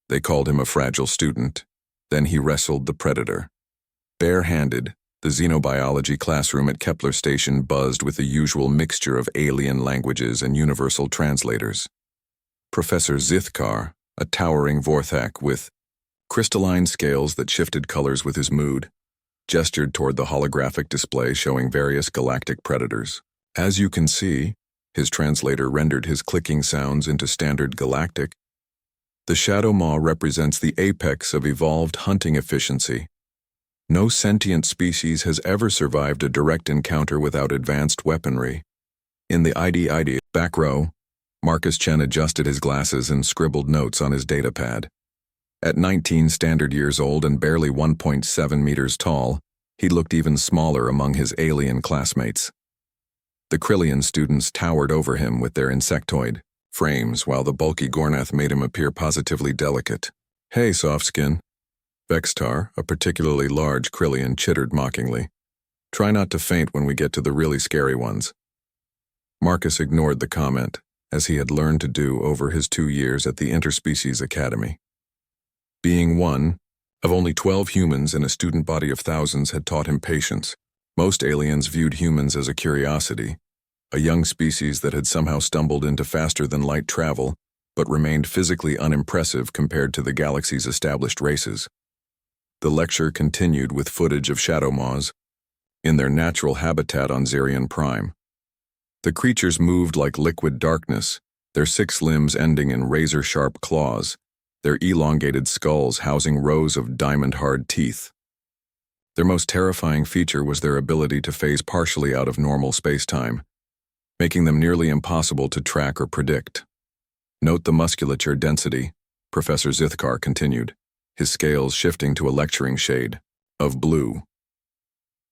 They called him a fragile student. Then he wrestled the predator. Bare-handed, the xenobiology classroom at Kepler Station buzzed with the usual mixture of alien languages and universal translators. Professor Zithkar, a towering Vorthak with crystalline scales that shifted colors with his mood, gestured toward the holographic display showing various galactic predators. As you can see, his translator rendered his clicking sounds into standard galactic. The shadow maw represents the apex of evolved hunting efficiency. No sentient species has ever survived a direct encounter without advanced weaponry. In the ID back row, Marcus Chen adjusted his glasses and scribbled notes on his datapad. At 19 standard years old and barely 1.7 meters tall, he looked even smaller among his alien classmates. The Krillian students towered over him with their insectoid frames, while the bulky Gornath made him appear positively delicate. "Hey, soft skin." Vextar, a particularly large Krillian, chittered mockingly. "Try not to faint when we get to the really scary ones." Marcus ignored the comment, as he had learned to do over his 2 years at the Interspecies Academy. Being one of only 12 humans in a student body of thousands had taught him patience. Most aliens viewed humans as a curiosity, a young species that had somehow stumbled into faster-than-light travel, but remained physically unimpressive compared to the galaxy's established races. The lecture continued with footage of shadow maws in their natural habitat on Zerion Prime. The creatures moved like liquid darkness, their 6 limbs ending in razor-sharp claws, their elongated skulls housing rows of diamond-hard teeth. Their most terrifying feature was their ability to phase partially out of normal space-time, making them nearly impossible to track or predict. "Note the musculature density," Professor Zithkar continued, his scales shifting to a lecturing shade of blue.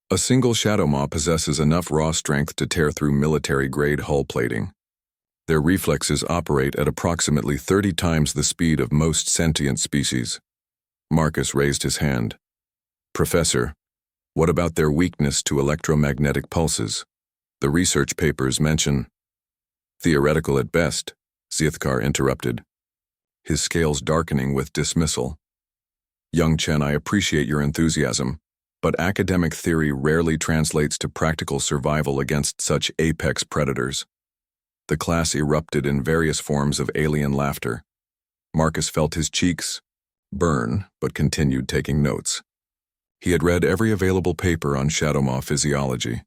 "A single shadow maw possesses enough raw strength to tear through military-grade hull plating. Their reflexes operate at approximately 30 times the speed of most sentient species." Marcus raised his hand. "Professor, what about their weakness to electromagnetic pulses? The research papers mention—" "Theoretical at best," Zithkar interrupted, his scales darkening with dismissal. "Young Chen, I appreciate your enthusiasm, but academic theory rarely translates to practical survival against such apex predators." The class erupted in various forms of alien laughter. Marcus felt his cheeks burn, but continued taking notes. He had read every available paper on shadow maw physiology,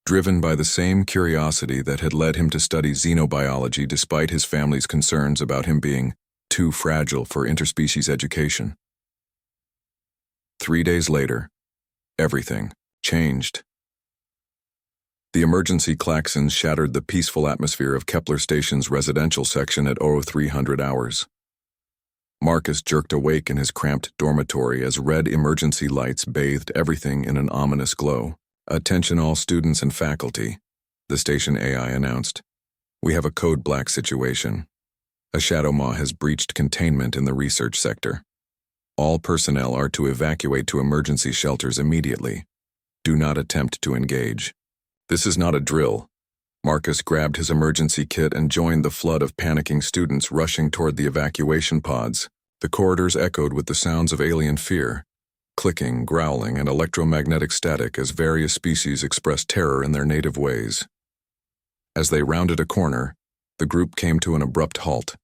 driven by the same curiosity that had led him to study xenobiology despite his family's concerns about him being too fragile for interspecies education. 3 days later, everything changed. The emergency klaxons shattered the peaceful atmosphere of Kepler Station's residential section at 0300 hours. Marcus jerked awake in his cramped dormitory as red emergency lights bathed everything in an ominous glow. "Attention all students and faculty," the station AI announced. "We have a code black situation. A shadow maw has breached containment in the research sector. All personnel are to evacuate to emergency shelters immediately. Do not attempt to engage." "This is not a drill." Marcus grabbed his emergency kit and joined the flood of panicking students rushing toward the evacuation pods. The corridors echoed with the sounds of alien fear, clicking, growling, and electromagnetic static as various species expressed terror in their native ways. As they rounded a corner, the group came to an abrupt halt.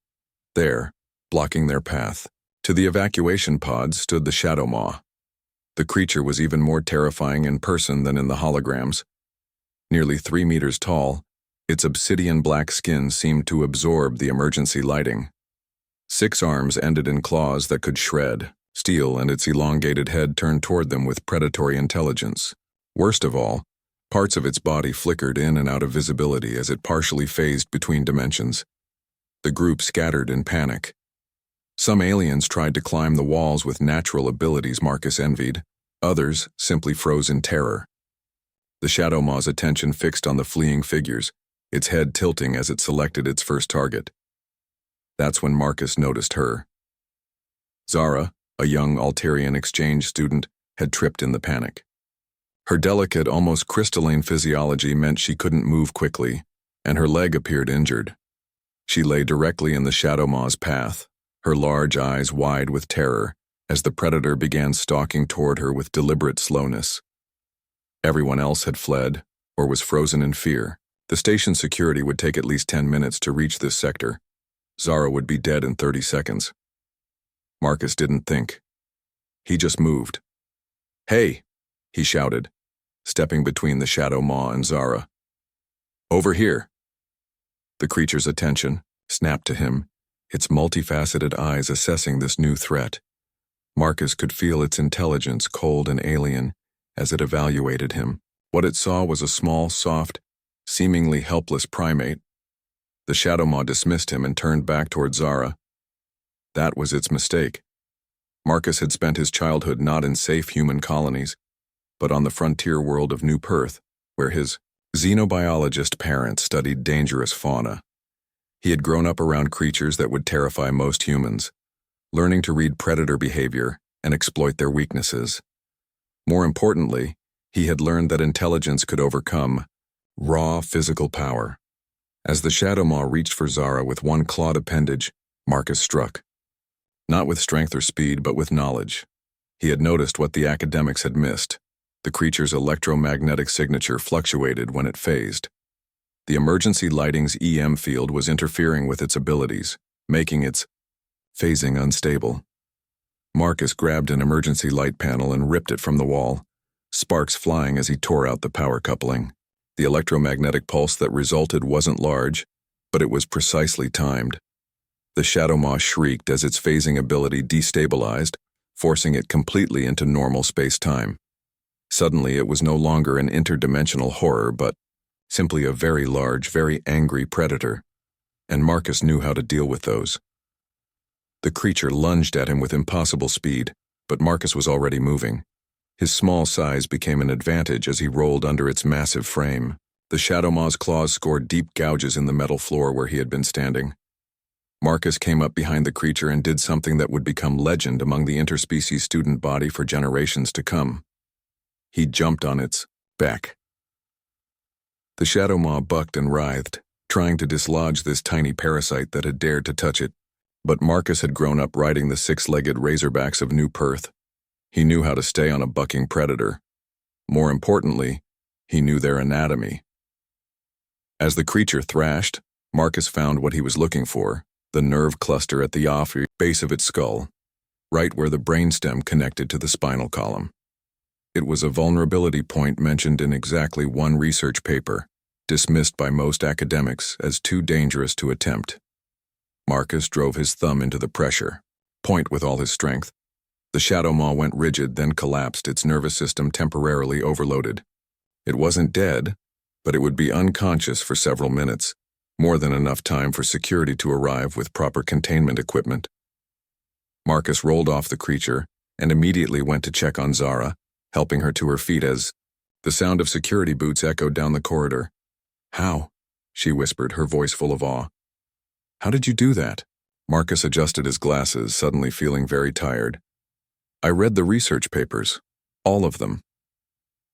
There, blocking their path to the evacuation pods, stood the shadow maw. The creature was even more terrifying in person than in the holograms. Nearly 3 meters tall, its obsidian-black skin seemed to absorb the emergency lighting. 6 arms ended in claws that could shred steel, and its elongated head turned toward them with predatory intelligence. Worst of all, parts of its body flickered in and out of visibility as it partially phased between dimensions. The group scattered in panic. Some aliens tried to climb the walls with natural abilities Marcus envied. Others simply froze in terror. The shadow maw's attention fixed on the fleeing figures, its head tilting as it selected its first target. That's when Marcus noticed her. Zara, a young Altarian exchange student, had tripped in the panic. Her delicate, almost crystalline physiology meant she couldn't move quickly, and her leg appeared injured. She lay directly in the shadow maw's path, her large eyes wide with terror as the predator began stalking toward her with deliberate slowness. Everyone else had fled or was frozen in fear. The station security would take at least 10 minutes to reach this sector. Zara would be dead in 30 seconds. Marcus didn't think. He just moved. "Hey!" he shouted, stepping between the Shadow Maw and Zara. "Over here!" The creature's attention snapped to him, its multifaceted eyes assessing this new threat. Marcus could feel its intelligence, cold and alien, as it evaluated him. What it saw was a small, soft, seemingly helpless primate. The Shadow Maw dismissed him and turned back toward Zara. That was its mistake. Marcus had spent his childhood not in safe human colonies, but on the frontier world of New Perth, where his xenobiologist parents studied dangerous fauna. He had grown up around creatures that would terrify most humans, learning to read predator behavior and exploit their weaknesses. More importantly, he had learned that intelligence could overcome raw physical power. As the Shadow Maw reached for Zara with one clawed appendage, Marcus struck. Not with strength or speed, but with knowledge. He had noticed what the academics had missed. The creature's electromagnetic signature fluctuated when it phased. The emergency lighting's EM field was interfering with its abilities, making its phasing unstable. Marcus grabbed an emergency light panel and ripped it from the wall, sparks flying as he tore out the power coupling. The electromagnetic pulse that resulted wasn't large, but it was precisely timed. The Shadow Maw shrieked as its phasing ability destabilized, forcing it completely into normal space-time. Suddenly, it was no longer an interdimensional horror, but simply a very large, very angry predator, and Marcus knew how to deal with those. The creature lunged at him with impossible speed, but Marcus was already moving. His small size became an advantage as he rolled under its massive frame. The Shadow Maw's claws scored deep gouges in the metal floor where he had been standing. Marcus came up behind the creature and did something that would become legend among the interspecies student body for generations to come. He jumped on its back. The Shadow Maw bucked and writhed, trying to dislodge this tiny parasite that had dared to touch it. But Marcus had grown up riding the six-legged razorbacks of New Perth. He knew how to stay on a bucking predator. More importantly, he knew their anatomy. As the creature thrashed, Marcus found what he was looking for, the nerve cluster at the off base of its skull, right where the brainstem connected to the spinal column. It was a vulnerability point mentioned in exactly one research paper, dismissed by most academics as too dangerous to attempt. Marcus drove his thumb into the pressure point with all his strength. The Shadow Maw went rigid, then collapsed, its nervous system temporarily overloaded. It wasn't dead, but it would be unconscious for several minutes, more than enough time for security to arrive with proper containment equipment. Marcus rolled off the creature and immediately went to check on Zara, helping her to her feet as the sound of security boots echoed down the corridor. "How?" she whispered, her voice full of awe. "How did you do that?" Marcus adjusted his glasses, suddenly feeling very tired. "I read the research papers. All of them."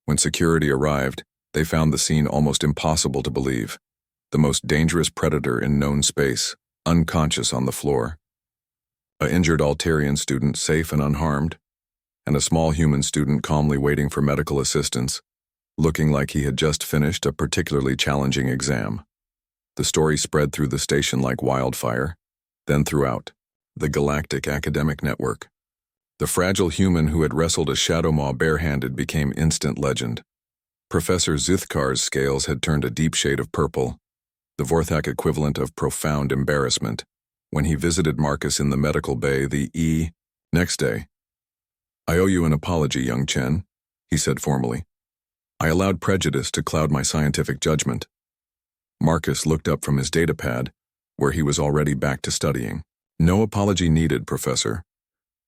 When security arrived, they found the scene almost impossible to believe. The most dangerous predator in known space, unconscious on the floor. An injured Altarian student safe and unharmed, and a small human student calmly waiting for medical assistance, looking like he had just finished a particularly challenging exam. The story spread through the station like wildfire, then throughout the Galactic Academic Network. The fragile human who had wrestled a Shadow Maw barehanded became instant legend. Professor Zithkar's scales had turned a deep shade of purple, the Vorthak equivalent of profound embarrassment, when he visited Marcus in the medical bay next day. "I owe you an apology, young Chen," he said formally. "I allowed prejudice to cloud my scientific judgment." Marcus looked up from his datapad, where he was already back to studying. "No apology needed, Professor.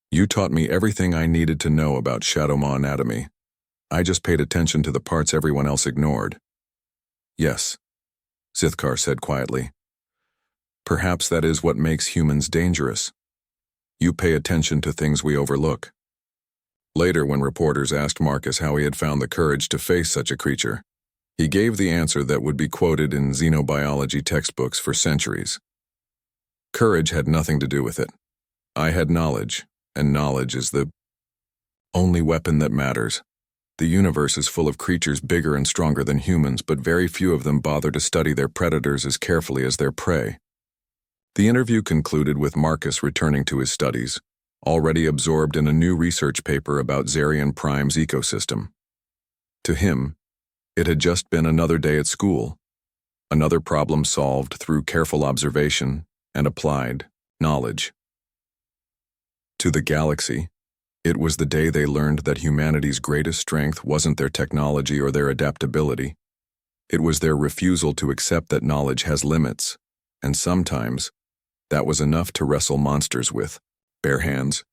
You taught me everything I needed to know about Shadow Maw anatomy. I just paid attention to the parts everyone else ignored." "Yes," Zithkar said quietly. "Perhaps that is what makes humans dangerous. You pay attention to things we overlook." Later, when reporters asked Marcus how he had found the courage to face such a creature, he gave the answer that would be quoted in xenobiology textbooks for centuries. Courage had nothing to do with it. I had knowledge, and knowledge is the only weapon that matters. The universe is full of creatures bigger and stronger than humans, but very few of them bother to study their predators as carefully as their prey. The interview concluded with Marcus returning to his studies, already absorbed in a new research paper about Zarian Prime's ecosystem. To him, it had just been another day at school, another problem solved through careful observation and applied knowledge. To the galaxy, it was the day they learned that humanity's greatest strength wasn't their technology or their adaptability. It was their refusal to accept that knowledge has limits, and sometimes that was enough to wrestle monsters with bare hands.